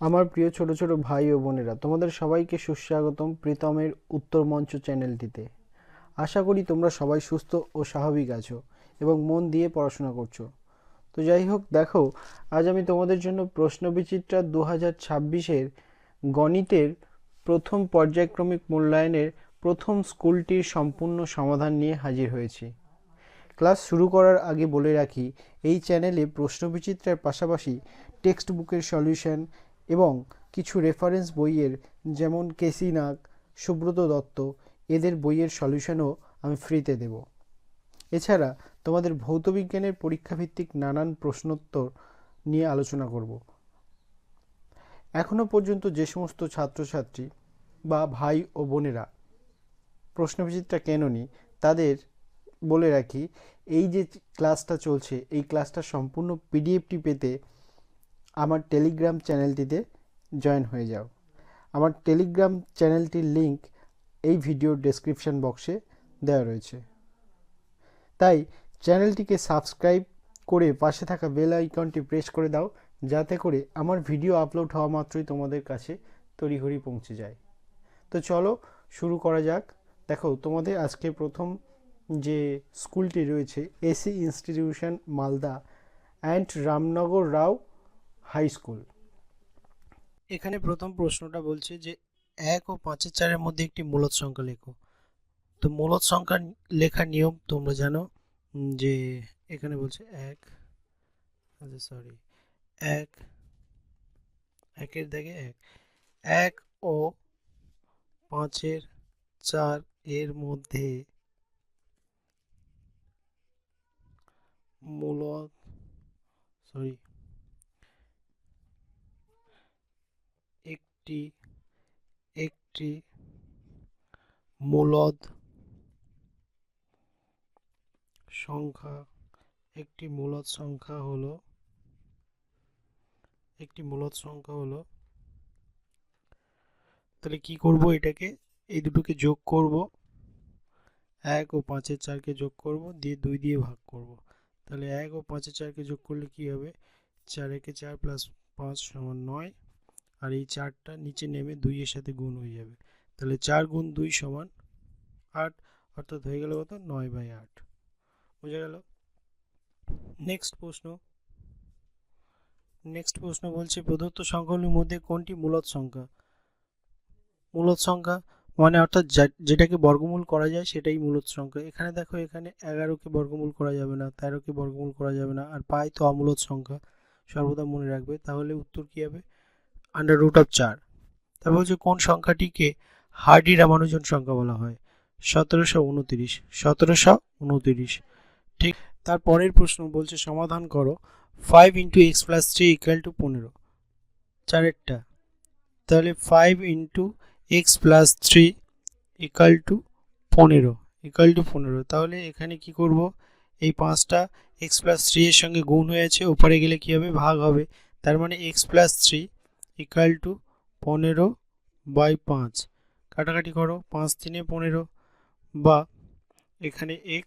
আমার প্রিয় ছোট ছোট ভাই ও বোনেরা, তোমাদের সবাইকে সুস্বাগতম প্রীতমের উত্তর মঞ্চ চ্যানেলটিতে। আশা করি তোমরা সবাই সুস্থ ও স্বাভাবিক আছো এবং মন দিয়ে পড়াশোনা করছো। তো যাই হোক, দেখো, আজ আমি তোমাদের জন্য প্রশ্নবিচিত্রা 2026-এর গণিতের প্রথম পর্যায়ক্রমিক মূল্যায়নের প্রথম স্কুলটির সম্পূর্ণ সমাধান নিয়ে হাজির হয়েছি। ক্লাস শুরু করার আগে বলে রাখি, এই চ্যানেলে প্রশ্নবিচিত্রার পাশাপাশি টেক্সট বুকের সলিউশন এবং কিছু রেফারেন্স বইয়ের, যেমন কেসি নাগ, সুব্রত দত্ত, এদের বইয়ের সলিউশনও আমি ফ্রিতে দেব। এছাড়া তোমাদের ভৌতবিজ্ঞানের পরীক্ষাভিত্তিক নানান প্রশ্নোত্তর নিয়ে আলোচনা করব। এখনও পর্যন্ত যে সমস্ত ছাত্রছাত্রী বা ভাই ও বোনেরা প্রশ্নবিচিত্রা কেননি, তাদের বলে রাখি, এই যে ক্লাসটা চলছে, এই ক্লাসটা সম্পূর্ণ পিডিএফটি পেতে আমার টেলিগ্রাম চ্যানেলটিতে জয়েন হয়ে যাও। আমার টেলিগ্রাম চ্যানেলটির লিংক এই ভিডিওর ডেসক্রিপশন বক্সে দেওয়া রয়েছে। তাই চ্যানেলটিকে সাবস্ক্রাইব করে পাশে থাকা বেল আইকনটি প্রেস করে দাও, যাতে করে আমার ভিডিও আপলোড হওয়া মাত্রই তোমাদের কাছে তড়িঘড়ি পৌঁছে যায়। তো চলো শুরু করা যাক। দেখো, তোমাদের আজকে প্রথম যে স্কুলটি রয়েছে, AC institution Malda and Ramnagar Rao high school. এখানে প্রথম প্রশ্নটা বলছে যে 1 ও 5-4-এর মধ্যে একটি মূলদ সংখ্যা লেখো। তো মূলদ সংখ্যা লেখার নিয়ম তোমরা জানো, যে এখানে বলছে এক, একের দাগে এক, 1 ও 5-4 এর মধ্যে মূলদ একটি একটি মূলদ সংখ্যা একটি মূলদ সংখ্যা হলো তাহলে কি করব, এটাকে এই দুটোকে যোগ করব, 1 ও 5-4কে যোগ করব, দিয়ে 2 দিয়ে ভাগ করব। তাহলে 1 ও 5-4কে যোগ করলে কি হবে, 4 একে 4 প্লাস 5 সমান 9, আর এই 4টা নিচে নেমে 2 এর সাথে গুণ হয়ে যাবে। তাহলে 4 গুণ 2 সমান 8, অর্থাৎ হয়ে গেল কত, 9/8। বোঝা গেল। নেক্সট প্রশ্ন বলছে প্রদত্ত সংখ্যাগুলির মধ্যে কোনটি মূলদ সংখ্যা। মূলদ সংখ্যা মানে অর্থাৎ যেটাকে বর্গমূল করা যায় সেটাই মূলদ সংখ্যা। এখানে দেখো, এখানে 11কে বর্গমূল করা যাবে না, 13কে বর্গমূল করা যাবে না, আর পাই তো অমূলদ সংখ্যা, সর্বদা মনে রাখবে। তাহলে উত্তর কি হবে, √4। তারপর হচ্ছে কোন সংখ্যাটিকে হার্ডি রামানুজন সংখ্যা বলা হয়। 1729। ঠিক। তারপরের প্রশ্ন বলছে সমাধান করো 5 × x+3 = 15। চারেরটা, তাহলে 5 × x+3 = 15। তাহলে এখানে কি করব, এই 5টা x+3 এর সঙ্গে গুণ হয়েছে, ওপরে গেলে কি হবে, ভাগ হবে। তার মানে x+3 = 15/5। কাটাকাটি করো, 5 × 3 = 15, বা এখানে x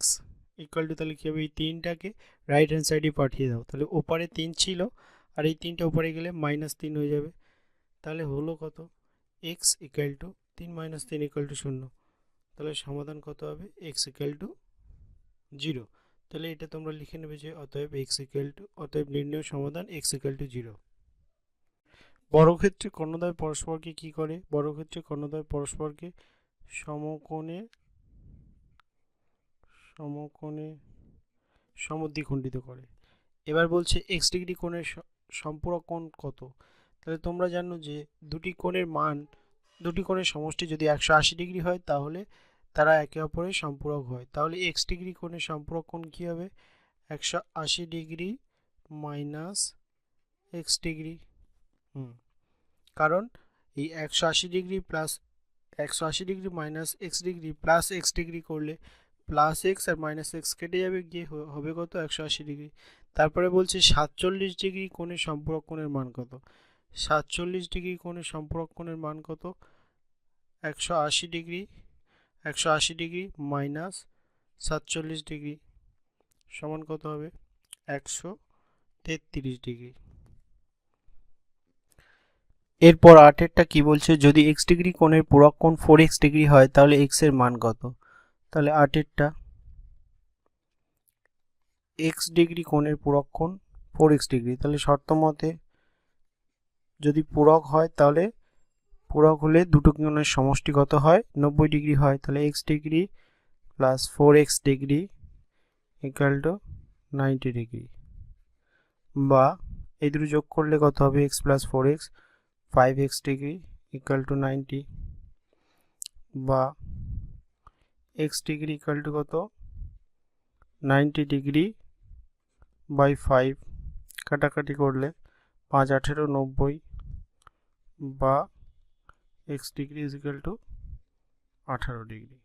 তাহলে কি হবে, এই 3টাকে রাইট হ্যান্ড সাইডে পাঠিয়ে দাও। তাহলে ওপারে 3 ছিল, আর এই 3টা ওপারে গেলে -3 হয়ে যাবে। তাহলে হলো কত, x = 3 - 3 = 0। তাহলে সমাধান কত হবে, x = 0। তাহলে এটা তোমরা লিখে নেবে যে অতএব নির্ণয় সমাধান x = 0। বর্গক্ষেত্রে কর্ণদ্বয় পরস্পরকে কি করে। বর্গক্ষেত্রে কর্ণদ্বয় পরস্পরকে সমকোণে সমদ্বিখণ্ডিত করে। এবার বলছে x ডিগ্রি কোণের সম্পূরক কোণ কত। তাহলে তোমরা জানো যে দুটি কোণের সমষ্টি যদি 180 ডিগ্রি হয়, তাহলে তারা একে অপরের সম্পূরক হয়। তাহলে x ডিগ্রি কোণের সম্পূরক কোণ কি হবে, 180 ডিগ্রি মাইনাস x ডিগ্রি। কারণ এই 180 degree minus x degree plus x degree করলে প্লাস এক্স আর মাইনাস এক্স কেটে যাবে, গিয়ে হবে কত, 180 ডিগ্রি। তারপরে বলছে 47 ডিগ্রি কোণের সম্পূরক কোণের মান কত। 47 ডিগ্রি কোণের সম্পূরক কোণের মান কত, 180 ডিগ্রি মাইনাস 47 ডিগ্রি সমান কত হবে, 133 ডিগ্রি। এরপর 8-এরটা কি বলছে, যদি এক্স ডিগ্রি কোণের পূরক কোণ 4x ডিগ্রি হয় তাহলে এক্স এর মান কত। তাহলে 8-এরটা এক্স ডিগ্রি কোণের পূরক কোণ 4x ডিগ্রি, তাহলে শর্ত মতে যদি পূরক হয় তাহলে পূরক হলে দুটো কোণের সমষ্টি কত হয়, 90 ডিগ্রি হয়। তাহলে x degree plus 4x degree equal to 90 degree, বা এই দুটো যোগ করলে কত হবে, x plus 4x 5x degree equal to 90, বা এক্স ডিগ্রি ইকুয়াল টু কত 90 ডিগ্রি বাই 5, কাটাকাটি করলে 5 18 90, বা x degree is equal two 18 degree.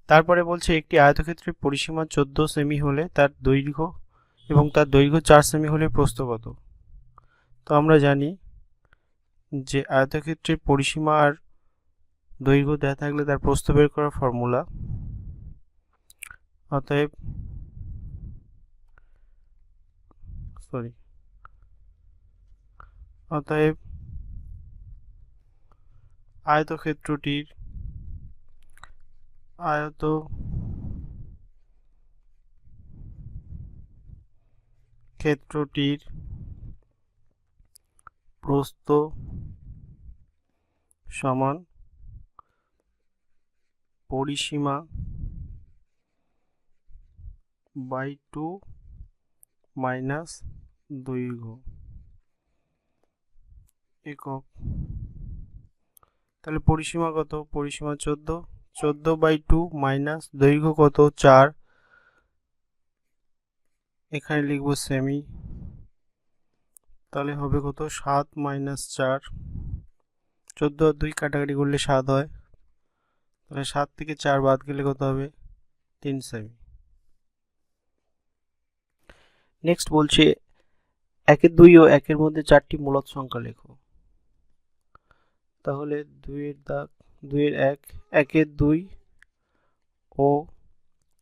তারপরে বলছে একটি আয়তক্ষেত্রের পরিসীমা 14 সেমি হলে তার দৈর্ঘ্য এবং তার দৈর্ঘ্য 4 সেমি হলে প্রস্থ কত। তো আমরা জানি যে আয়তক্ষেত্রের পরিসীমা আর দৈর্ঘ্য দেওয়া থাকলে তার প্রস্থ বের করার ফর্মুলা, অতএব আয়তক্ষেত্রটির প্রস্থ সমান পরিসীমা বাই 2 মাইনাস দৈর্ঘ্য একক। তাহলে পরিসীমা কত, পরিসীমা 14 বাই 2 মাইনাস দৈর্ঘ্য কত 4, এখানে লিখব সেমি, তাহলে হবে কত 7 মাইনাস 4, 14 আর 2 কাটাকাটি করলে 7 হয়, তাহলে 7 থেকে 4 বাদ গেলে কত হবে 3 সেমি। নেক্সট বলছে 1 2 ও 1 মধ্যে 4টি মূলদ সংখ্যা লেখো। তাহলে 2 এর 1, 1 2 ও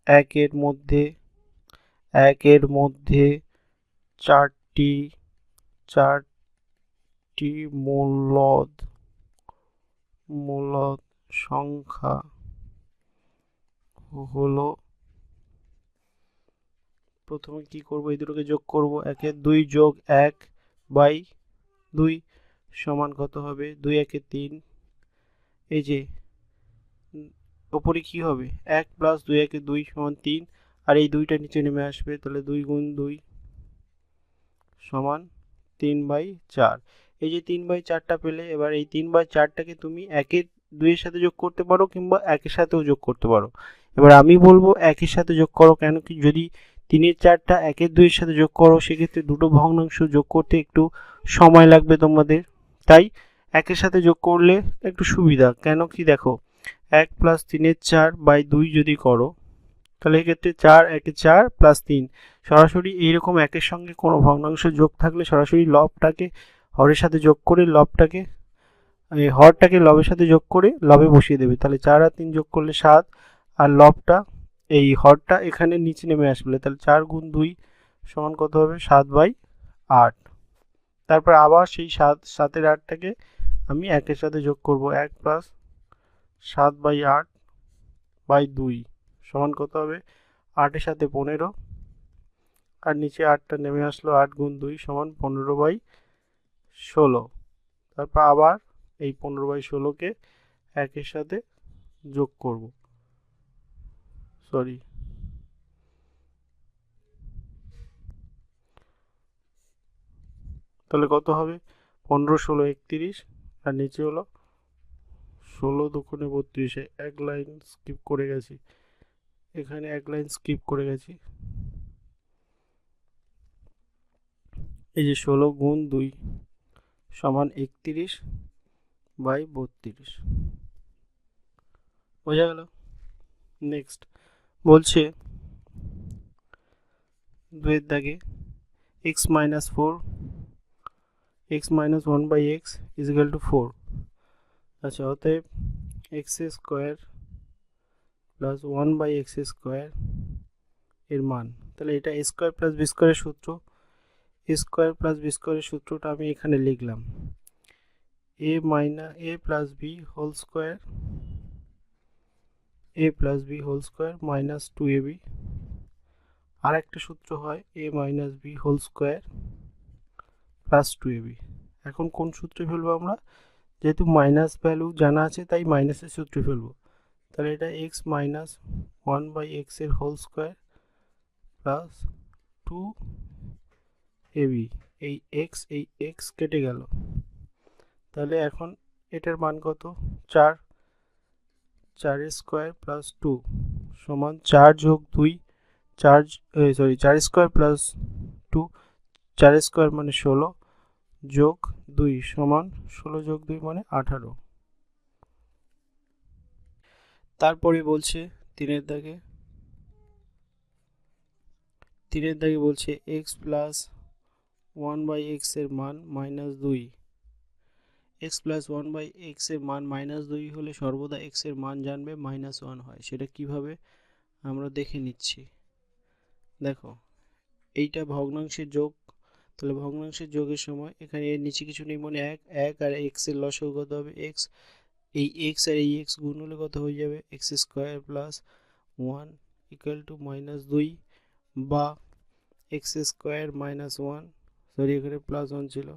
1 মধ্যে 4টি মূলদ সংখ্যা হলো, প্রথমে কি করব, এই দুটোকে যোগ করব, 1 2 যোগ 1 বাই 2 সমান কত হবে 2 1 3, এই যে উপরে কি হবে 1 প্লাস 2 1 2 সমান 3, আর এই 2টা নিচে নেমে আসবে, তাহলে 2 গুণ 2 সমান 3/4। এই যে 3/4টা পেলে, এবার এই 3/4টাকে তুমি 1 2 এর সাথে যোগ করতে পারো কিংবা 1 এর সাথেও যোগ করতে পারো। এবার আমি বলবো 1 এর সাথে যোগ করো, কেন কি যদি 3/4টা 1 2 এর সাথে যোগ করো সেক্ষেত্রে দুটো ভগ্নাংশ যোগ করতে একটু সময় লাগবে তোমাদের, তাই 1 এর সাথে যোগ করলে একটু সুবিধা। কেন কি দেখো 1 প্লাস 3/4/2 যদি করো তাহলে এক্ষেত্রে 4 1 4 প্লাস 3, সরাসরি এইরকম একের সঙ্গে কোনো ভগ্নাংশ যোগ থাকলে সরাসরি লবটাকে হরের সাথে যোগ করে হরটাকে লবের সাথে যোগ করে লবে বসিয়ে দেবে, তাহলে 4 আর 3 যোগ করলে 7, আর লবটা এই হরটা এখানে নিচে নেমে আসবে, তাহলে 4 গুণ 2 সমান কত হবে 7/8। তারপর আবার সেই 7-এর 8টাকে আমি 1 এর সাথে যোগ করব, 1 প্লাস 7/8/2 সমান কত হবে 8 এর সাথে 15, আর নিচে 8টা নেমে আসলো, 8 গুণ 2 সমান 15/16। তারপর আবার এই 15/16কে 1 এর সাথে যোগ করব, তাহলে কত হবে 15 16 31, আর নিচে হলো 16 দুগুণে 32, এক লাইন স্কিপ করে গেছি, এখানে এক লাইন স্কিপ করে গেছি, এই যে 16 গুণ 2 সমান 31/32, বোঝা গেল। নেক্সট বলছে 2 এর দাগে x minus 4 x minus 1/x is equal to 4, আচ্ছা অতএব x square plus 1/x square এর মান, তাহলে এটা a স্কোয়ার প্লাস b স্কোয়ারের সূত্র, স্কোয়ার প্লাস বি স্কোয়ারের সূত্রটা আমি এখানে লিখলাম, A plus B whole square minus 2ab। আর একটা সূত্র হয় a minus B whole square plus 2ab। এখন কোন সূত্রে ফেলবো আমরা? যেহেতু মাইনাস ভ্যালু জানা আছে তাই মাইনাসের সূত্রে ফেলবো। তাহলে এটা x মাইনাস 1/x এর হোল স্কোয়ার প্লাস 2ab। এই x কেটে গেল। তাহলে এখন এটার মান কত? 4 স্কোয়ার প্লাস 2 সমান 4 যোগ 2 4 স্কোয়ার প্লাস 2, 4 স্কোয়ার মানে 16 যোগ 2 সমান 16 যোগ 2 মানে 18। তারপরে বলছে তিনের দাগে বলছে x প্লাস 1/x এর মান মাইনাস 2। x প্লাস 1/x এর মান মাইনাস 2 হলে সর্বদা x এর মান জানবে মাইনাস 1 হয়। সেটা কিভাবে আমরা দেখে নিচ্ছি। দেখো, এইটা ভগ্নাংশের যোগ, তাহলে ভগ্নাংশের যোগের সময় এখানে এর নিচে কিছু নেই, মানে 1 আর x এর লসাগু কত হবে? x। এই x আর এই x গুণ হলে কত হয়ে যাবে? x square plus 1 equal to minus 2 বা x স্কোয়ার মাইনাস 1, সরি এখানে প্লাস 1 ছিল,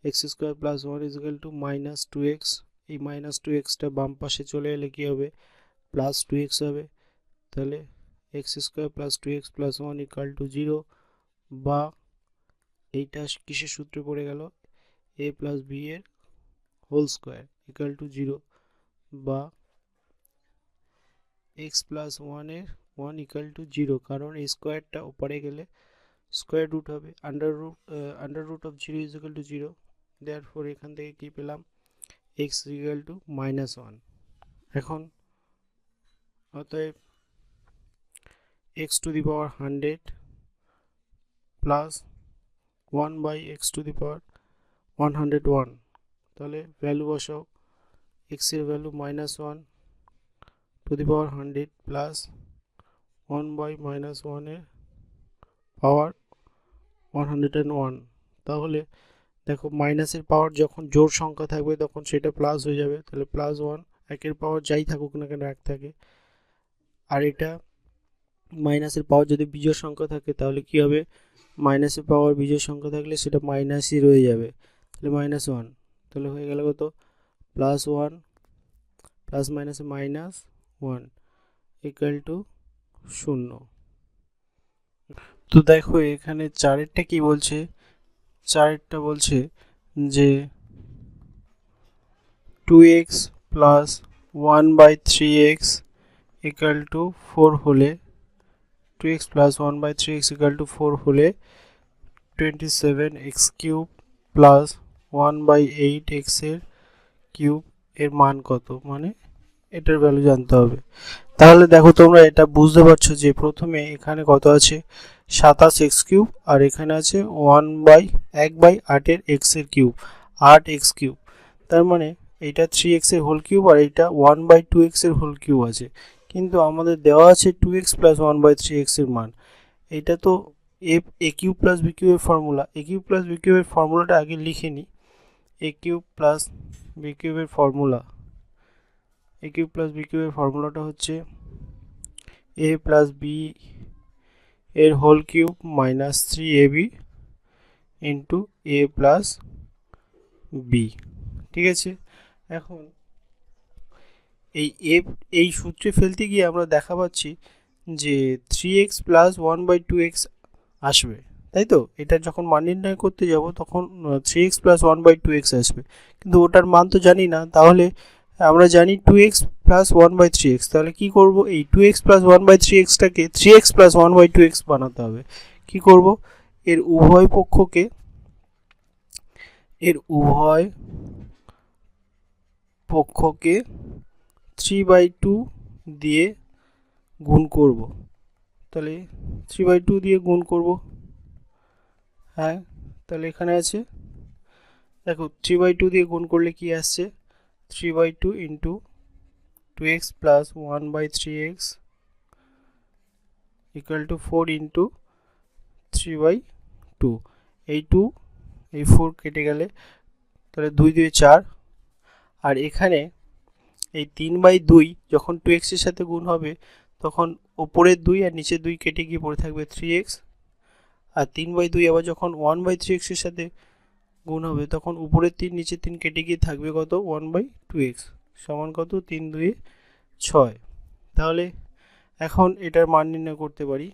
x square plus 1 is equal to minus 2x। এই মাইনাস 2xটা বাম পাশে চলে এলে কি হবে? প্লাস 2x হবে। তাহলে x square plus 2x plus 1 equal to 0 বা এইটা কিসের সূত্রে পড়ে গেল? a প্লাস b এর হোল স্কোয়ার ইকুয়াল টু 0 বা x প্লাস 1 এর 1 ইকুয়াল টু 0, কারণ এই স্কোয়ারটা ওপারে গেলে স্কোয়ার রুট হবে, under root of 0 is equal to 0। Therefore এখান থেকে কি পেলাম? x equal to minus 1। এখন অতএব x to the power 100 plus 1 by x to the power 101, তাহলে ভ্যালু বসাও। x এর value minus 1 to the power 100 plus 1 by minus 1 এর পাওয়ার 101। তাহলে দেখো, মাইনাসের পাওয়ার যখন জোড় সংখ্যা থাকবে তখন সেটা প্লাস হয়ে যাবে। তাহলে প্লাস 1, একের পাওয়ার যাই থাকুক না কেন এক থাকে। আর এটা মাইনাসের পাওয়ার যদি বিজোড় সংখ্যা থাকে তাহলে কি হবে? মাইনাসের পাওয়ার বিজোড় সংখ্যা থাকলে সেটা মাইনাসই রয়ে যাবে। তাহলে মাইনাস 1, তাহলে হয়ে গেল কত? প্লাস 1 প্লাস মাইনাসে মাইনাস 1 ইকুয়াল টু 0। তো দেখো এখানে চারেরটা কি বলছে? চারেরটা বলছে যে 2x plus 1/3x equal to 4 হলে 2x plus 1/3x equal to 4 হলে 27x কিউব প্লাস 1/8x এর কিউব এর মান কত? মানে এটার ভ্যালু জানতে হবে। তাহলে দেখো তোমরা এটা বুঝতে পারছো যে প্রথমে এখানে কত আছে? 27x কিউব, আর এখানে আছে 1/8 এর x এর কিউব, 8x কিউব। তার মানে এইটা 3x এর হোল কিউব আর এইটা 1/2x এর হোল কিউব আছে, কিন্তু আমাদের দেওয়া আছে 2x প্লাস 1/3x এর মান। এইটা তো a কিউব প্লাস b কিউবের formula. a cube plus b কিউবের ফর্মুলাটা আগে লিখে নিই। a কিউব প্লাস b কিউবের formula, a cube plus b কিউবের ফর্মুলাটা হচ্ছে a প্লাস b এর whole cube minus 3ab into a plus b। ঠিক আছে, এখন এই সূত্রে ফেলতে গিয়ে আমরা দেখা পাচ্ছি যে 3x প্লাস 1/2x আসবে, তাই তো? এটা যখন মান নির্ণয় করতে যাব তখন 3x প্লাস 1/2x আসবে, কিন্তু ওটার মান তো জানি না। তাহলে আমরা জানি 2x প্লাস 1/3x, তাহলে কি করব? এই 2x plus 1/3xটাকে 3x plus 1/2x বানাতে হবে। কি করব? এর উভয় পক্ষকে 3/2 দিয়ে গুণ করব। তাহলে 3/2 দিয়ে গুণ করব। হ্যাঁ, তাহলে এখানে আছে, দেখো 3/2 দিয়ে গুণ করলে কি আসছে? 3/2 into 2x plus 1/3x equal to 4 into 3/2। এই 2 এই 4 কেটে গেলে তাহলে 2 2 4, আর এখানে এই 3/2 যখন 2x এর সাথে গুণ হবে তখন উপরের 2 আর নিচের 2 কেটে গিয়ে পড়ে থাকবে 3x, আর 3/2 আবার যখন 1/3x এর সাথে গুণ হবে তখন উপরের 3 নিচের 3 কেটে গিয়ে থাকবে কত 1/2x সমান কত 3 2 6। তাহলে এখন এটার মান নির্ণয় করতে পারি।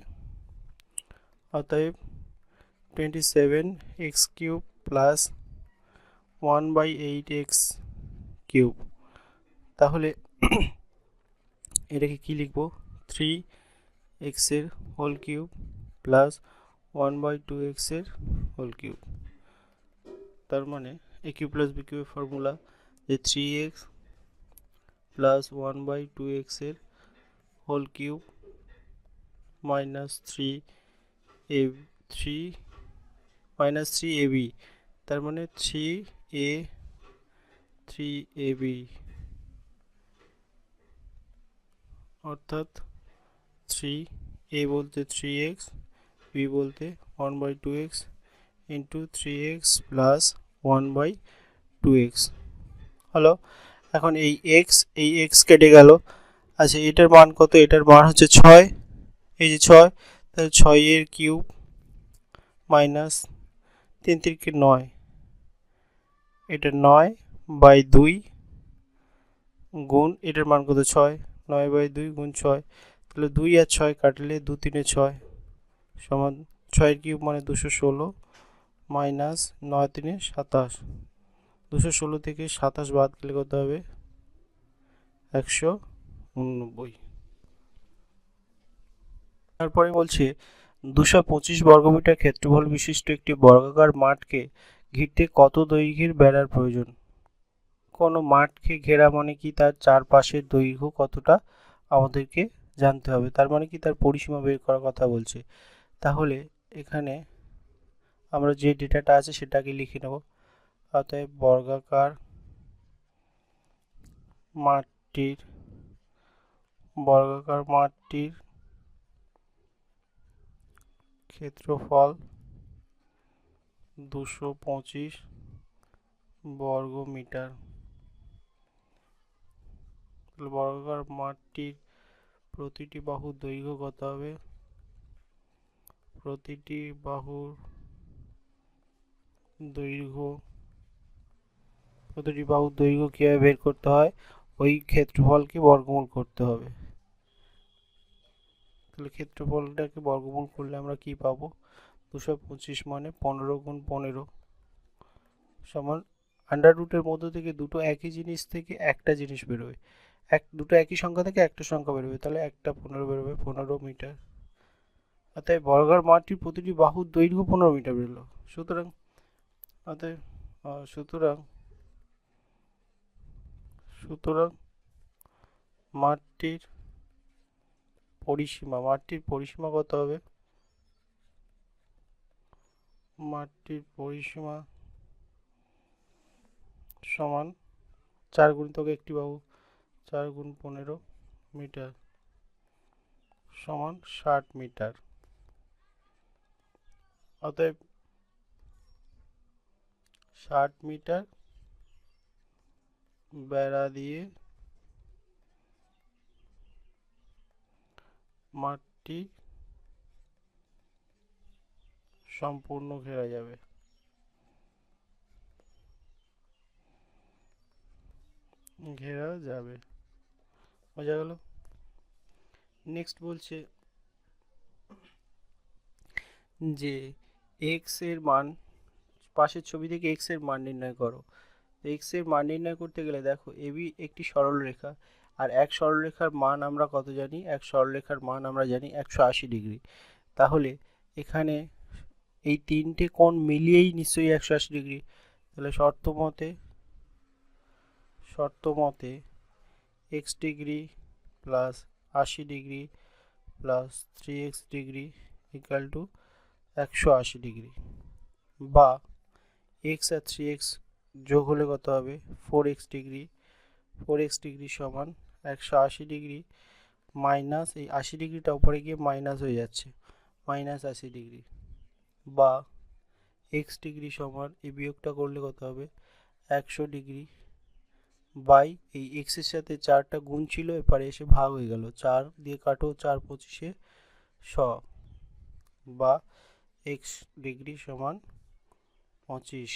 অতএব 27x³ প্লাস 1/8x³। তাহলে এটাকে কি লিখব 3x এর হোল কিউব প্লাস 1/2x এর হোল কিউব। তার মানে a কিউব প্লাস b কিউবের ফর্মুলা যে 3x প্লাস 1/2x এর হোল কিউব মাইনাস 3ab, তার মানে 3ab অর্থাৎ 3a বলতে 3x, b বলতে 1/2x into 3x plus 1/2x হলো। এখন এই x কেটে গেল। আচ্ছা এটার মান কত? এটার মান হচ্ছে 6, এই যে 6, তাহলে 6 এর কিউব মাইনাস 3 3 9, এটা 9/2 গুণ এটার মান কত 6, 9/2 গুণ 6, তাহলে 2 আর 6 কাটলে 2 3 6 সমান 6 এর কিউব মানে 216 মাইনাস 9 3 27, 216 থেকে 27 বাদ গেলে কত হবে 189। তারপরে বলছে 225 বর্গমিটার ক্ষেত্রফল বিশিষ্ট একটি বর্গাকার মাঠকে ঘিরতে কত দৈর্ঘ্যের বেড়ার প্রয়োজন? কোনো মাঠকে ঘেরা মানে কি তার চারপাশের দৈর্ঘ্য কতটা আমাদেরকে জানতে হবে, তার মানে কি তার পরিসীমা বের করার কথা বলছে। তাহলে এখানে আমরা যে ডেটাটা আছে সেটাকে লিখে নেব। অতএব বর্গাকার মাঠটির ক্ষেত্রফল 225 বর্গমিটার। বর্গাকার মাঠটির প্রতিটি বাহুর দৈর্ঘ্য কত হবে? প্রতিটি বাহুর দৈর্ঘ্য কিভাবে বের করতে হয়? ওই ক্ষেত্রফলকে বর্গমূল করতে হবে। তাহলে ক্ষেত্রফলটাকে বর্গমূল করলে আমরা কি পাবো? 225 মানে 15 গুণ 15 সমান আন্ডার রুটের মধ্যে থেকে দুটো একই জিনিস থেকে একটা জিনিস বেরোবে, দুটো একই সংখ্যা থেকে একটা সংখ্যা বেরোবে, তাহলে একটা 15 বেরোবে, 15 মিটার। অতএব বর্গাকার মাঠটির প্রতিটি বাহুর দৈর্ঘ্য 15 মিটার বেরোলো। সুতরাং মাঠটির পরিসীমা কত হবে? মাঠটির পরিসীমা সমান 4 গুণিতক একটি বাহু, 4 গুণ 15 মিটার সমান 60 মিটার। অতএব 60 মিটার বেড়া দিয়ে মাঠটি সম্পূর্ণ ঘেরা যাবে। বোঝা গেল? নেক্সট বলছে যে এক্স এর মান, পাশের ছবি থেকে এক্স এর মান নির্ণয় করো। এক্স এর মান নির্ণয় করতে গেলে দেখো এবি একটি সরলরেখা, আর এক সরলরেখার মান আমরা কত জানি? এক সরলরেখার মান আমরা জানি 180 ডিগ্রি। তাহলে এখানে এই তিনটে কোণ মিলিয়েই নিশ্চয়ই 180 ডিগ্রি। তাহলে শর্ত মতে x degree plus 80 degree plus 3x degree equal to 180 degree, বা এক্স আর 3x যোগ হলে কত হবে? 4x ডিগ্রি সমান 180 ডিগ্রি মাইনাস এই 80 ডিগ্রিটা উপরে গিয়ে মাইনাস হয়ে যাচ্ছে, -80 ডিগ্রি, বা এক্স ডিগ্রি সমান এই বিয়োগটা করলে কত হবে 100 ডিগ্রি বাই এই এক্সের সাথে 4টা গুণ ছিল, এপারে এসে ভাগ হয়ে গেল, 4 দিয়ে কাটো, 4 পঁচিশে 100 বা এক্স ডিগ্রি সমান 25,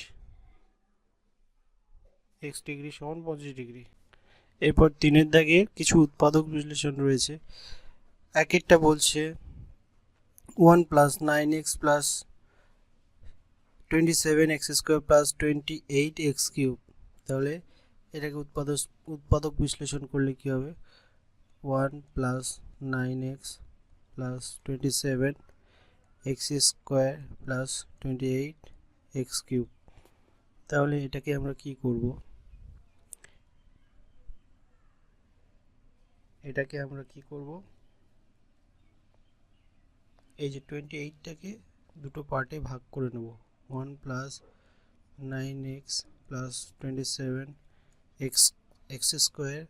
এক্স ডিগ্রি সমান 25 ডিগ্রি। এরপর 3-এর দাগে কিছু উৎপাদক বিশ্লেষণ রয়েছে। একেরটা বলছে 1 plus 9x plus 27x square plus 28x cube. তাহলে এটাকে উৎপাদক বিশ্লেষণ করলে কি হবে 1 plus 9x plus 27x square plus 28x cube. তাহলে এটাকে আমরা কি করব, এই যে 28টাকে দুটো পার্টে ভাগ করে নেব। 1 plus 9x plus 27x square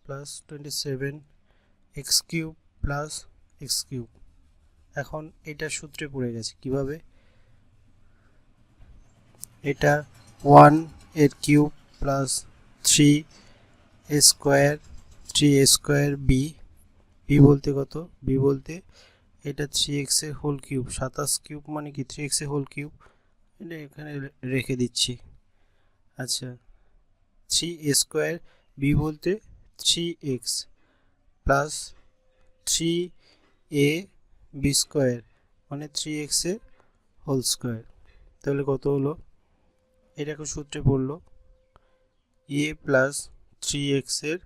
plus 27x cube plus x cube. এখন এটা সূত্রে পড়ে গেছে কিভাবে, এটা 1 এর cube plus 3 square 3 square B, B বলতে কত, বি বলতে এটা 3x এর হোল কিউব, 27 কিউব মানে কি 3x এর হোল কিউব, এটা এখানে রেখে দিচ্ছি। আচ্ছা 3 স্কোয়ার বি বলতে 3x plus 3a B square মানে 3x এর হোল স্কোয়ার। তাহলে কত হলো, এটাকে সূত্রে পড়লো a প্লাস 3x এর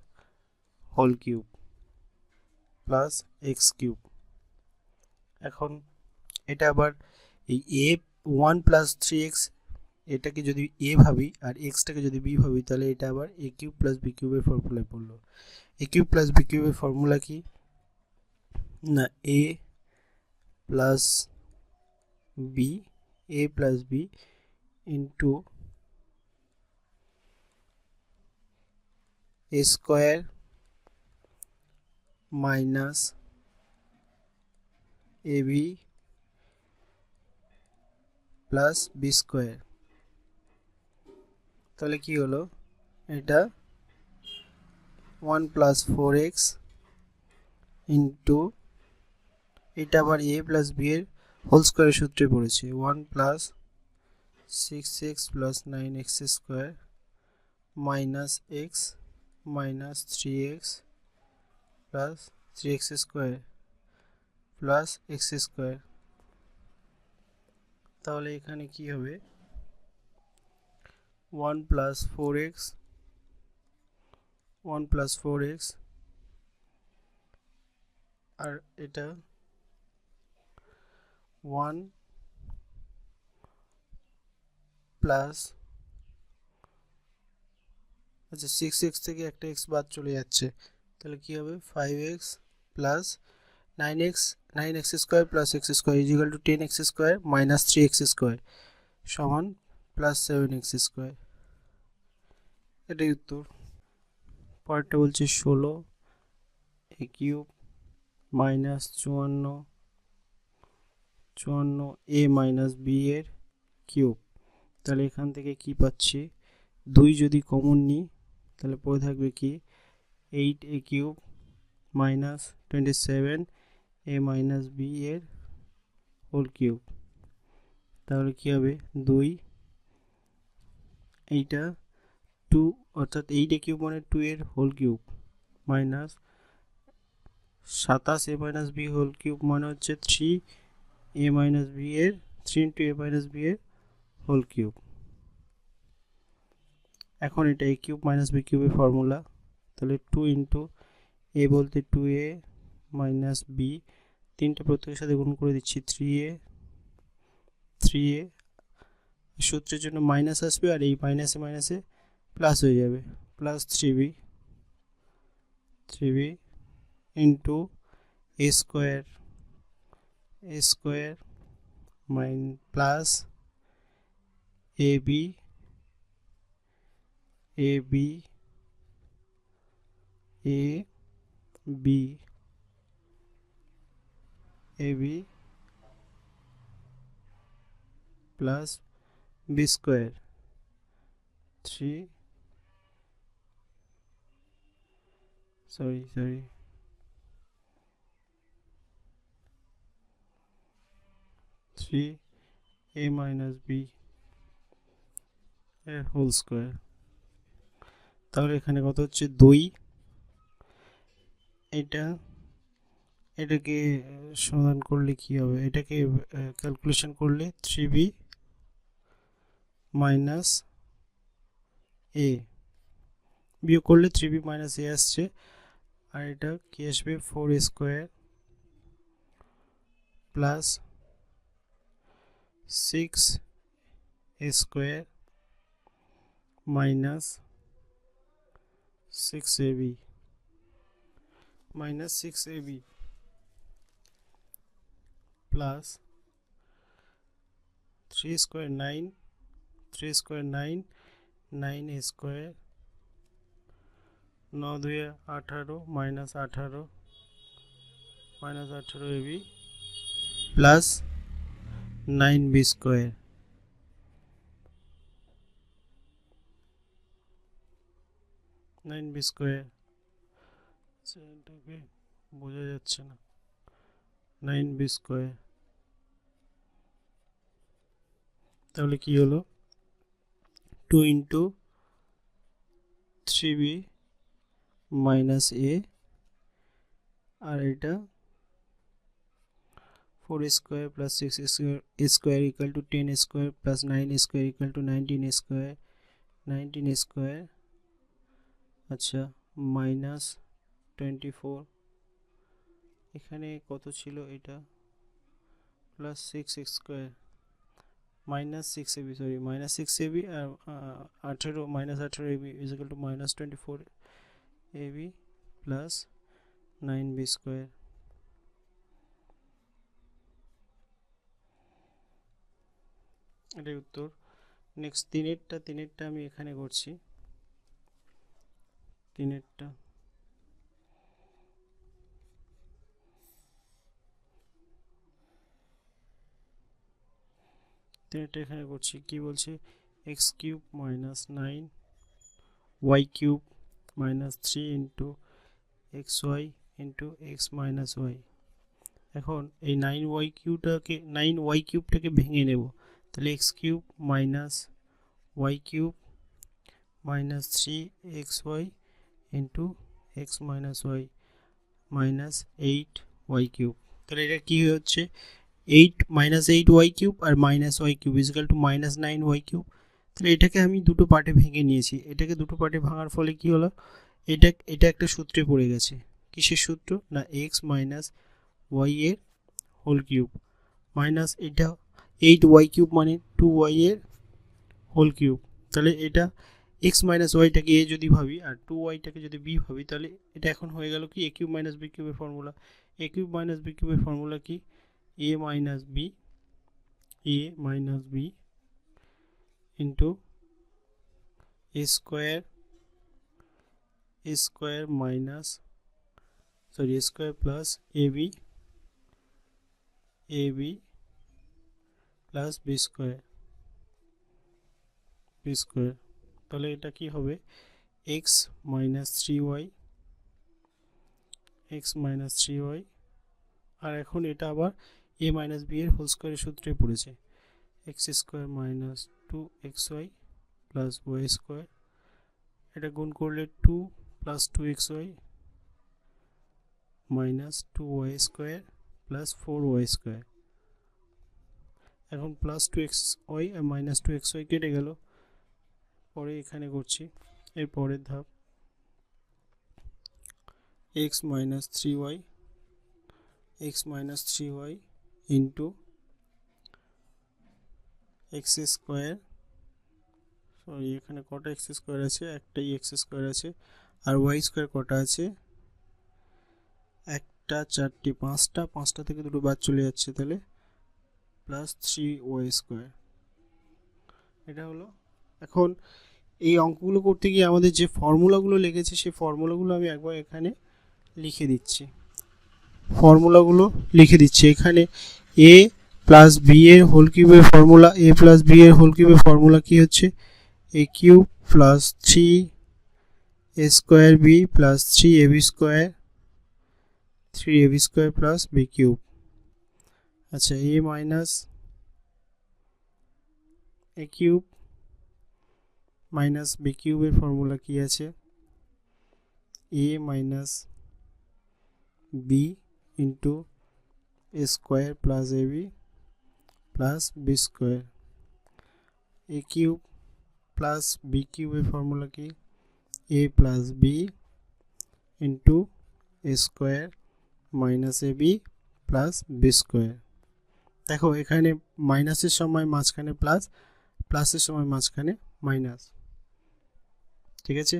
whole cube plus x cube. এখন এটা আবার এই এ 1 প্লাস 3x এটাকে যদি এ ভাবি আর এক্সটাকে যদি বি ভাবি, তাহলে এটা আবার এ কিউব প্লাস বি কিউবের ফর্মুলায় পড়লো। এ কিউব প্লাস বি কিউবের ফর্মুলা কি না, এ plus B into A square minus A B plus B square. তাহলে কি হলো, এটা 1 প্লাস 4x ইন্টু এটা আবার এ প্লাস বি এর হোল স্কোয়ারের সূত্রে পড়েছে 1 plus 6x plus 9x square minus x minus 3x plus 3x square plus x square. তাহলে এখানে কি হবে 1 প্লাস 4x আর এটা 1 প্লাস, আচ্ছা 6x থেকে একটা x বাদ চলে যাচ্ছে, তাহলে কি হবে 5x plus 9x square plus x square is equal to 10x square minus 3x square সমান প্লাস 7x স্কোয়ার। এটাই উত্তর। পরেরটা বলছে 16 A cube minus 54 A minus B এর কিউব। তাহলে এখান থেকে কি পাচ্ছি, 2 যদি কমন নিই তাহলে পড়ে থাকবে কি 8 এ কিউব মাইনাস 27 এ মাইনাস বি এর হোল কিউব। তাহলে কি হবে 2, এইটা 2 অর্থাৎ 8 এ কিউব মানে 2 এর হোল কিউব মাইনাস 27 এ মাইনাস বি হোল কিউব মানে হচ্ছে 3 এ মাইনাস বি এর 3 ইন্টু এ মাইনাস বি এর হোল কিউব। এখন এটা এ কিউব মাইনাস বি কিউবের ফর্মুলা, তাহলে 2 ইন্টু এ বলতে 2a মাইনাস বি, তিনটে প্রত্যেকের সাথে গুণ করে দিচ্ছি 3a সূত্রের জন্য মাইনাস আসবে আর এই মাইনাসে মাইনাসে প্লাস হয়ে যাবে, plus 3b into A square plus A B plus B square 3 3a minus B এর হোল স্কোয়ার। তাহলে এখানে কত হচ্ছে 2। এটাকে সমাধান করলে কি হবে, এটাকে ক্যালকুলেশন করলে 3b মাইনাস এ বিয়োগ করলে 3b মাইনাস এ আসছে, আর এটা কি আসবে 4a square plus 6a square minus 6ab plus 3 square 9 3 square 9 9a square 9 2 18 minus 18 ab plus 9b square. এটাকে বোঝা যাচ্ছে না। 9b স্কোয়ার তাহলে কি হলো 2 ইন্টু 3b মাইনাস এ, আর এটা 4 square plus 6 square equal to 10 square plus 9 square equal to 19 square. আচ্ছা মাইনাস 24, এখানে কত ছিল এটা plus 6 square minus 6ab minus 6ab আর 18 minus 18ab is equal to minus 24ab plus 9b square. এটাই উত্তর। নেক্সট তিনেরটা আমি এখানে করছি। তিনেরটা এখানে করছি, কি বলছে x cube minus 9 y cube minus 3 into x y into x minus y. এখন এই 9y কিউবটাকে ভেঙে নেব, তাহলে x cube minus y cube minus 3xy into x minus y minus 8y cube. তাহলে এটা কি হচ্ছে 8 মাইনাস 8y কিউব আর minus y cube is equal to minus 9y cube. তাহলে এটাকে আমি দুটো পার্টে ভেঙে নিয়েছি। এটাকে দুটো পার্টে ভাঙার ফলে কি হলো, এটা একটা সূত্রে পড়ে গেছে। কিসের সূত্র না এক্স মাইনাস ওয়াই এর হোল কিউব মাইনাস এটা 8y কিউব মানে 2y এর হোল কিউব। তাহলে এটা এক্স মাইনাস ওয়াইটাকে এ যদি ভাবি আর 2yটাকে যদি বি ভাবি, তাহলে এটা এখন হয়ে গেল কি এ কিউব মাইনাস বি কিউবের ফর্মুলা। এ কিউব মাইনাস বি কিউবের ফর্মুলা কি এ minus B into A square minus A square plus A B plus B square. তাহলে এটা কি হবে এক্স মাইনাস 3y আর এখন এটা আবার এ মাইনাস বি এর হোল স্কোয়ারের সূত্রে পড়েছে x square minus 2xy plus y square. এটা গুণ করলে 2 plus 2xy minus 2y square plus 4y square. এখন প্লাস 2xy আর মাইনাস 2xy কেটে গেল। পরে এখানে করছি এর পরের ধাপ x minus 3y into x square, এখানে কটা এক্স স্কোয়ার আছে, একটাই এক্স স্কোয়ার আছে, আর ওয়াই স্কোয়ার কটা আছে একটা 4টে 5টা থেকে দুটো বাদ চলে যাচ্ছে, তাহলে প্লাস 3y স্কোয়ার। এটা হলো। এখন এই অঙ্কগুলো করতে গিয়ে আমাদের যে ফর্মুলাগুলো লেগেছে সেই ফর্মুলাগুলো আমি একবার এখানে লিখে দিচ্ছি। এখানে a প্লাস বি এর হোল কিউবের ফর্মুলা, এ প্লাস বি এর হোল কিউবের ফর্মুলা কি হচ্ছে, A cube plus 3 A square B plus 3ab square plus B cube. আচ্ছা, A minus A cube minus B কিউবের ফর্মুলা কি আছে, A minus B into A square plus AB plus B square. A cube plus B কিউবের formula কি, A plus B into A square minus AB plus B square. দেখো এখানে মাইনাসের সময় মাঝখানে প্লাস, প্লাসের সময় মাঝখানে মাইনাস, ঠিক আছে।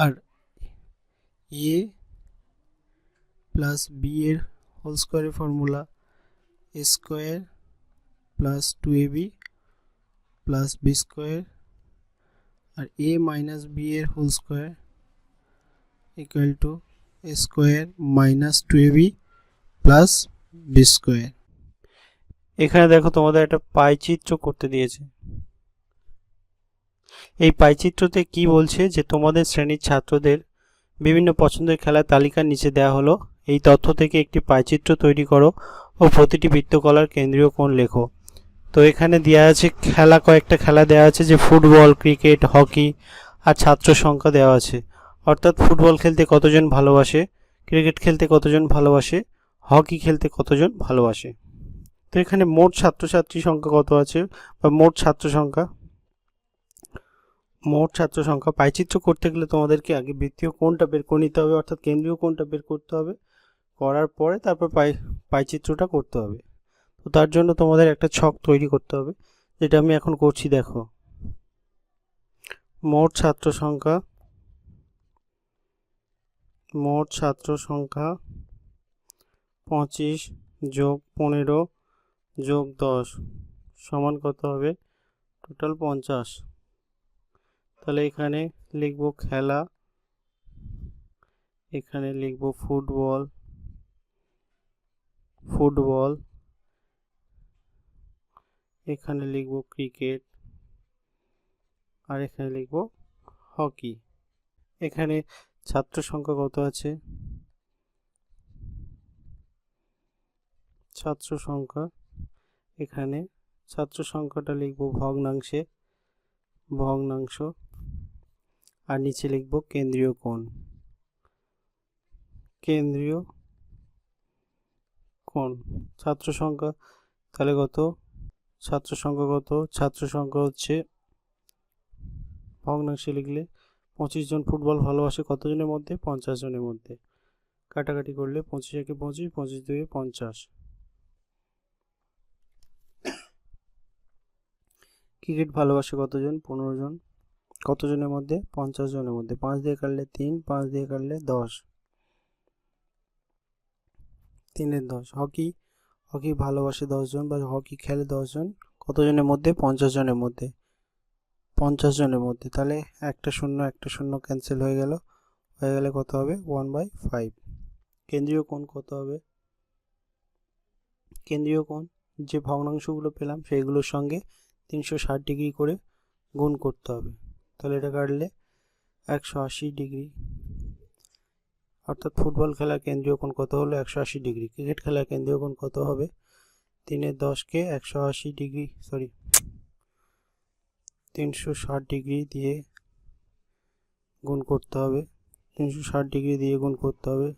আর এ প্লাস বি এর হোল স্কোয়ারের formula A square plus 2ab plus B square, আর এ মাইনাস বি এর whole square equal to A square minus 2ab plus B square. এখানে দেখো তোমাদের একটা পাইচিত্র করতে দিয়েছে। এই পাইচিত্রতে কি বলছে যে তোমাদের শ্রেণীর ছাত্রদের বিভিন্ন পছন্দের খেলার তালিকার নিচে দেওয়া হলো, এই তথ্য থেকে একটি পাইচিত্র তৈরি করো ও প্রতিটি বৃত্তকলার কেন্দ্রীয় কোণ লেখো। তো এখানে দেওয়া আছে খেলা, কয়েকটা খেলা দেওয়া আছে যে ফুটবল, ক্রিকেট, হকি আর ছাত্র সংখ্যা দেওয়া আছে। অর্থাৎ ফুটবল খেলতে কতজন ভালোবাসে, ক্রিকেট খেলতে কতজন ভালোবাসে, হকি খেলতে কতজন ভালোবাসে। তো এখানে মোট ছাত্রছাত্রী সংখ্যা কত আছে, বা মোট ছাত্র সংখ্যা পাইচিত্র করতে গেলে তোমাদেরকে আগে বৃত্তীয় কোণটা বের করে নিতে হবে, অর্থাৎ কেন্দ্রীয় কোণটা বের করতে হবে। করার পরে তারপর পাইচিত্রটা করতে হবে। তো তার জন্য তোমাদের একটা ছক তৈরি করতে হবে, যেটা আমি এখন করছি। দেখো, মোট ছাত্র সংখ্যা 25 যোগ 15 যোগ 10 সমান কত হবে, টোটাল 50। তাহলে এখানে লিখব খেলা, এখানে লিখব ফুটবল, এখানে লিখব ক্রিকেট, আর এখানে লিখব হকি। এখানে ছাত্র সংখ্যা কত আছে, এখানে ছাত্র সংখ্যাটা লিখব ভগ্নাংশ, আর নিচে লিখব কেন্দ্রীয় কোণ। ছাত্র সংখ্যা তাহলে কত, ছাত্র সংখ্যা হচ্ছে ভগ্নাংশে লিখলে 25 জন ফুটবল ভালোবাসে কতজনের মধ্যে, 50 জনের মধ্যে। কাটাকাটি করলে 25 একে 25, 25 দুয়ে 50। ক্রিকেট ভালোবাসে কতজন, 15 জন। কতজনের মধ্যে, 50 জনের মধ্যে। 5 দিয়ে কাটলে 3, 5 দিয়ে কাটলে 10, 3 10। হকি ভালোবাসে 10 জন, বা হকি খেলে 10 জন, কতজনের মধ্যে, 50 জনের মধ্যে। 50 জনের মধ্যে। তাহলে একটা শূন্য ক্যান্সেল হয়ে গেলে কত হবে, 1/5। কেন্দ্রীয় কোণ কত হবে, কেন্দ্রীয় কোণ যে ভগ্নাংশগুলো পেলাম সেইগুলোর সঙ্গে 360 ডিগ্রি করে গুণ করতে হবে। তাহলে এটা কাটলে 180 ডিগ্রি। অর্থাৎ ফুটবল খেলার কেন্দ্রীয় কোণ কত হলো, 180 ডিগ্রি। ক্রিকেট খেলার কেন্দ্রীয় কোণ কত হবে, 3/10কে 180 ডিগ্রি, 360 ডিগ্রি দিয়ে গুণ করতে হবে। 360 ডিগ্রি দিয়ে গুণ করতে হবে।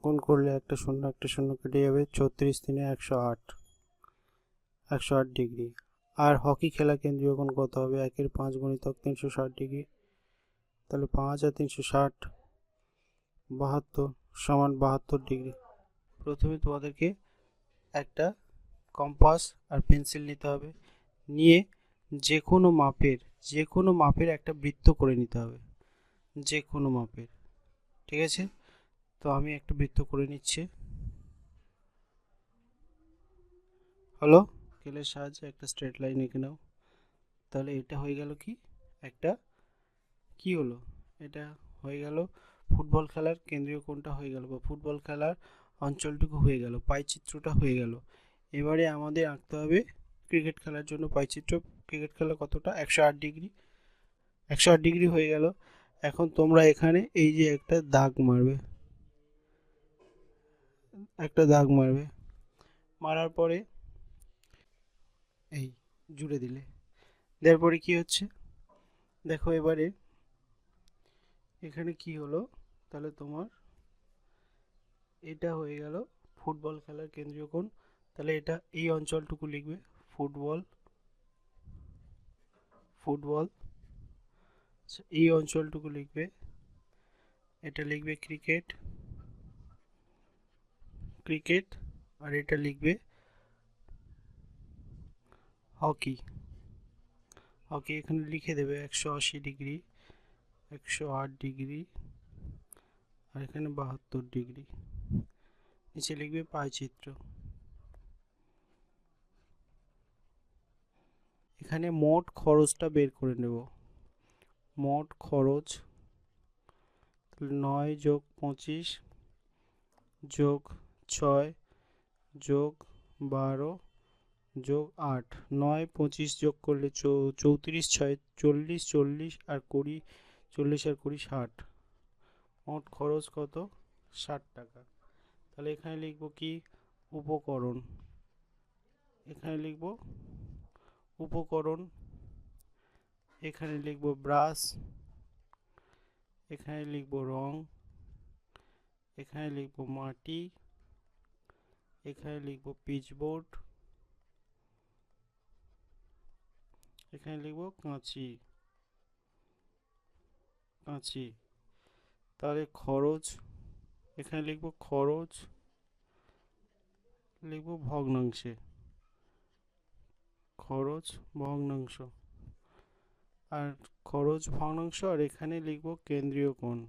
গুণ করলে একটা শূন্য কেটে যাবে। 34 3 108 ডিগ্রি। আর হকি খেলা কেন্দ্রীয় কোণ কত হবে, 1/5 গুণিতক 360 ডিগ্রি। তাহলে 5 আর 360 72 সমান 72 ডিগ্রি। প্রথমে তোমাদেরকে একটা কম্পাস আর পেন্সিল নিতে হবে, নিয়ে যে কোনো মাপের একটা বৃত্ত করে নিতে হবে, যে কোনো মাপের। ঠিক আছে, তো আমি একটা বৃত্ত করে নিচ্ছি। হলো, স্কেলের সাহায্যে একটা স্ট্রেট লাইন এঁকে নাও। তাহলে এটা হয়ে গেল কি, একটা কি হলো, এটা হয়ে গেল ফুটবল খেলার কেন্দ্রীয় কোণটা হয়ে গেল, বা ফুটবল খেলার অঞ্চলটুকু হয়ে গেল, পাইচিত্রটা হয়ে গেল। এবারে আমাদের আঁকতে হবে ক্রিকেট খেলার জন্য পাইচিত্র। ক্রিকেট খেলা কতটা? 108 ডিগ্রি। 108 ডিগ্রি হয়ে গেল। এখন তোমরা এখানে এই যে একটা দাগ মারবে, মারার পরে এই জুড়ে দিলে, দেওয়ার পরে কি হচ্ছে দেখো। এবারে এখানে কি হলো, তাহলে তোমার এটা হয়ে গেল ফুটবল খেলার কেন্দ্রীয় কোণ। তাহলে এটা এই অঞ্চলটুকু লিখবে ফুটবল, ফুটবল। এই অঞ্চলটুকু লিখবে, এটা লিখবে ক্রিকেট, ক্রিকেট। আর এটা লিখবে হকি, হকি। এখানে লিখে দেবে 180 ডিগ্রি, 108 ডিগ্রি, আর এখানে 72 ডিগ্রি। নিচে লিখবে পাইচিত্র। এখানে মোট খরচটা বের করে নেব। মোট খরচ 9 যোগ 25 যোগ 6 যোগ 12 যোগ 8, 9 25 যোগ করলে 34, 6 40, 40 আর 20, 40 আর 20 60। মোট খরচ কত? 60 টাকা। তাহলে এখানে লিখব কি? উপকরণ। এখানে লিখব উপকরণ, এখানে লিখব ব্রাশ, এখানে লিখব রং, এখানে লিখব মাটি, এখানে লিখব পিচবোর্ড, এখানে লিখব কাঁচি, কাঁচি। তাহলে খরচ, এখানে লিখব খরচ, লিখব ভগ্নাংশে, খরচ ভগ্নাংশ। আর খরচ ভগ্নাংশ, আর এখানে লিখব কেন্দ্রীয় কোণ,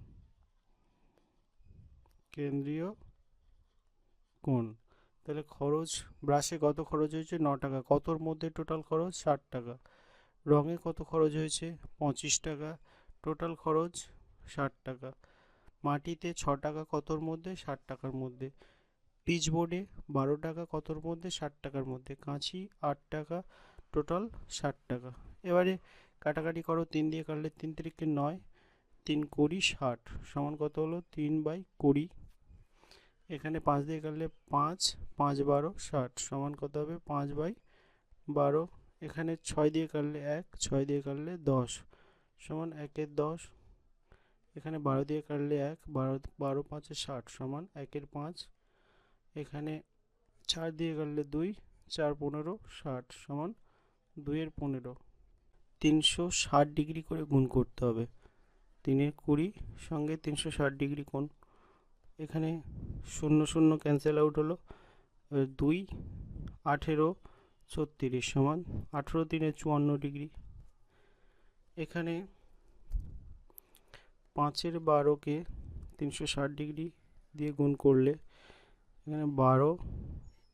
কেন্দ্রীয় কোণ। তাহলে খরচ ব্রাশে কত খরচ হয়েছে? 9 টাকা। কতর মধ্যে টোটাল খরচ? 60 টাকা। রঙে কত খরচ হয়েছে? 25 টাকা। টোটাল খরচ 60 টাকা। মাটিতে 6 টাকা। কতর মধ্যে? 60 টাকার মধ্যে। পিচবোর্ডে 12 টাকা। কতর মধ্যে? 60 টাকার মধ্যে। কাঁচি 8 টাকা। টোটাল 60 টাকা। এবারে কাটাকাটি করো, 3 দিয়ে কাটলে 3 তিরিকে 9, 3 20 60 সমান কত হলো? 3/20। এখানে 5 দিয়ে কাটলে 5, 5 12 60 সমান কত হবে? 5/12। এখানে 6 দিয়ে কাটলে 1, 6 দিয়ে কাটলে 10 সমান 1 10। এখানে 12 দিয়ে কাটলে 1, 12 12 5 60 সমান 1 5। এখানে 4 দিয়ে কাটলে 2, 4 15 60 সমান 2 15। 360 ডিগ্রি করে গুণ করতে হবে। 3 20 সঙ্গে 360 ডিগ্রি কোণ। এখানে 0 0 ক্যান্সেল আউট হলো। 2 18 36 সমান 18 3 54 ডিগ্রি। এখানে 5 12কে 360 ডিগ্রি দিয়ে গুণ করলে এখানে 12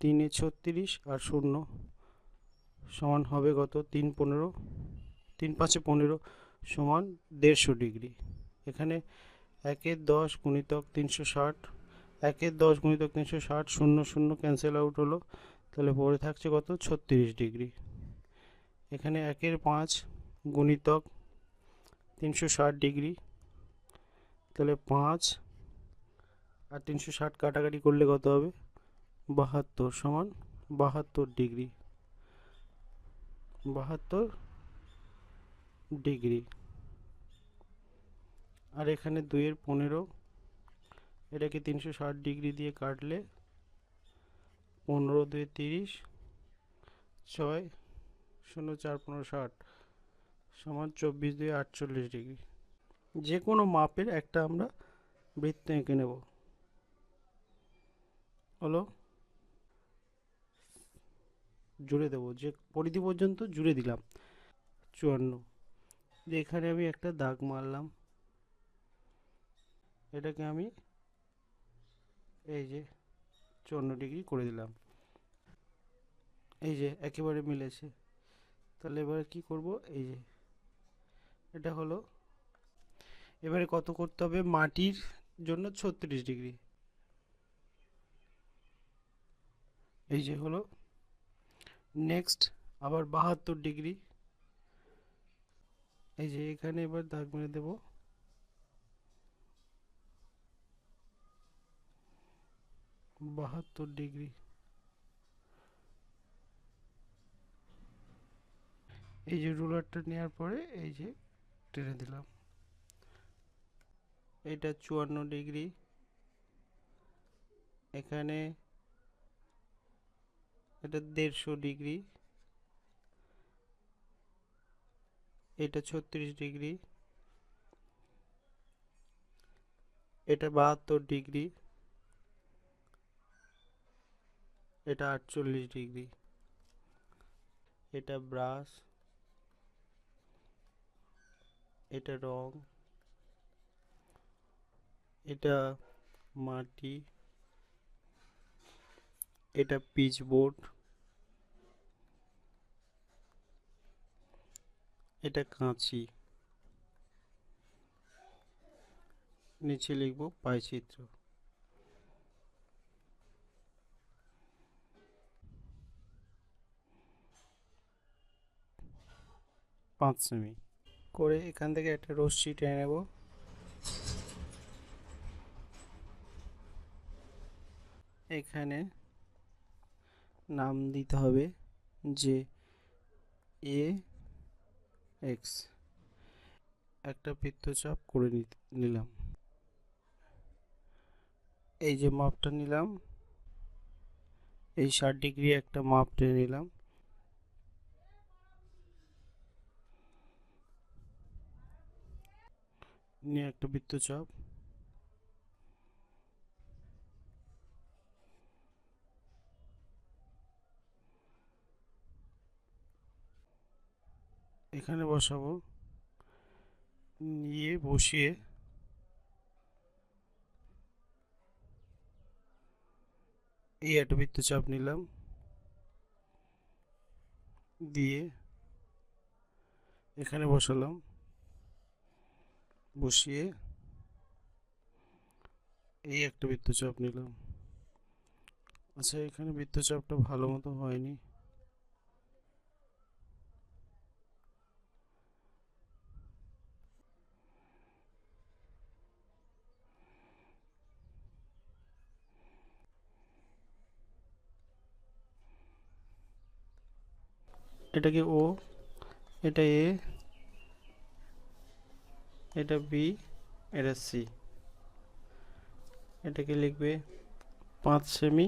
3 36 আর 0 সমান হবে কত? 3 15, 3 5 15 সমান 150 ডিগ্রি। এখানে 1 10 গুণিতক 360, 1 10 গুণিতক 360, 0 0 ক্যান্সেল আউট হলো। তাহলে পরে থাকছে কত? 36 ডিগ্রি। এখানে 1 5 গুণিতক 360 ডিগ্রি, তাহলে 5 আর 360 কাটাকাটি করলে কত হবে? 72 সমান 72 ডিগ্রি, 72 ডিগ্রি। আর এখানে 2 15, এটাকে 360 ডিগ্রি দিয়ে কাটলে 15 2 30, 6 0 4 15 60 সমান 24 2 48 ডিগ্রি। যে কোনো মাপের একটা আমরা বৃত্ত এঁকে নেব। হলো, জুড়ে দেবো, যে পরিধি পর্যন্ত জুড়ে দিলাম 54। এখানে আমি একটা দাগ মারলাম, এটাকে আমি এই যে 54 ডিগ্রি করে দিলাম। এই যে একেবারে মিলেছে। তাহলে এবারে কি করব? এই যে এটা হলো। এবারে কত করতে হবে? মাটির জন্য 36 ডিগ্রি। এই যে হলো। নেক্সট আবার 72 ডিগ্রি, এই যে এখানে এবার দাগ মেরে দেব। বাহাত্তর ডিগ্রি, এই যে রুলারটা নেওয়ার পরে এই যে টেনে দিলাম। এটা 54 ডিগ্রি, এখানে এটা 150 ডিগ্রি, এটা 36 ডিগ্রি, এটা 72 ডিগ্রি, এটা 48 ডিগ্রি। এটা ব্রাশ, এটা রং, এটা মাটি, এটা পিচবোর্ড, এটা কাঁচি, নিচে লিখব পাইচিত্র। 5 সেমি করে এখান থেকে একটা রশ্মি টেনে নেব। এখানে নাম দিতে হবে যে এ এক্স, একটা বৃত্তচাপ করে নিলাম। এই যে মাপটা নিলাম, এই 60 ডিগ্রি একটা মাপ টেনে নিলাম। নিয়ে একটা বৃত্তচাপ, এখানে বসাবো, নিয়ে বসিয়ে এই একটা বৃত্তচাপ নিলাম, দিয়ে এখানে বসালাম, বসিয়ে এই একটা বৃত্তচাপ নিলাম। আচ্ছা, এখানে বৃত্তচাপটা ভালো মতো হয়নি, এটাকে ও, এটা এ, এটা বি, এটা সি। এটাকে লিখবে 5 সেমি,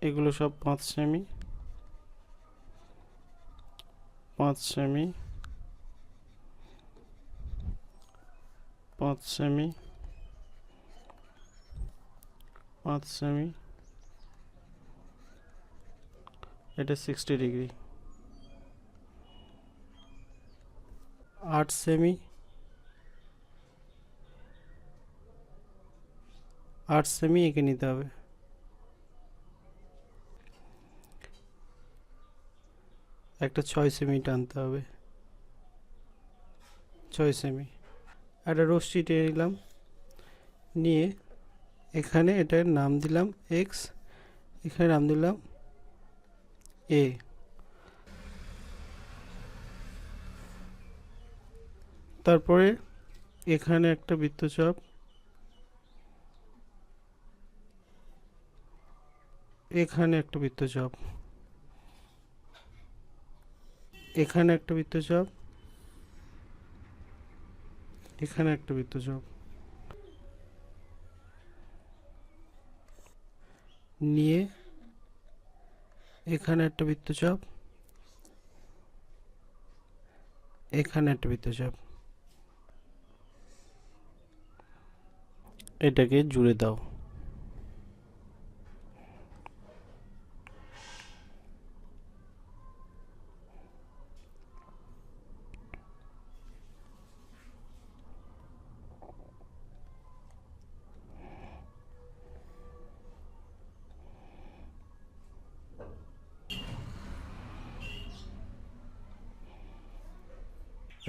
এগুলো সব 5 সেমি, 5 সেমি, 5 সেমি, 5 সেমি। এটা 60 ডিগ্রি। 8 সেমি, 8 সেমি এঁকে নিতে হবে। একটা 6 সেমি টানতে হবে, 6 সেমি। একটা রশ্মি টেনে নিলাম, নিয়ে এখানে এটার নাম দিলাম এক্স, এখানে নাম দিলাম এ। তারপরে এখানে একটা বৃত্তচাপ, এখানে একটা বৃত্তচাপ, এখানে একটা বৃত্তচাপ, এখানে একটা বৃত্তচাপ, নিয়ে এখানে একটা বৃত্তচাপ, এখানে একটা বৃত্তচাপ, এটাকে জুড়ে দাও।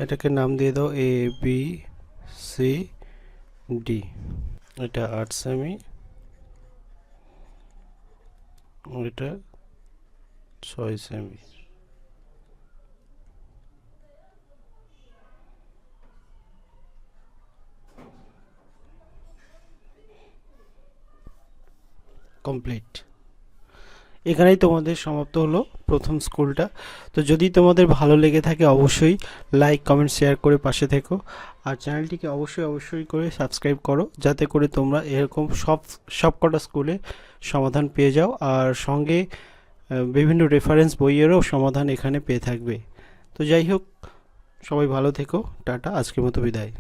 এটাকে নাম দিয়ে দাও এ বি সি ডি। এটা 8 সেমি, এটা 6 সেমি। কমপ্লিট। এখানেই তোমাদের সমাপ্ত হলো প্রথম স্কুলটা। তো যদি তোমাদের ভালো লেগে থাকে অবশ্যই লাইক কমেন্ট শেয়ার করে পাশে থেকো, আর চ্যানেলটিকে অবশ্যই করে সাবস্ক্রাইব করো, যাতে করে তোমরা এরকম সব কটা স্কুলে সমাধান পেয়ে যাও, আর সঙ্গে বিভিন্ন রেফারেন্স বইয়েরও সমাধান এখানে পেয়ে থাকবে। তো যাই হোক, সবাই ভালো থেকো, টাটা, আজকের মতো বিদায়।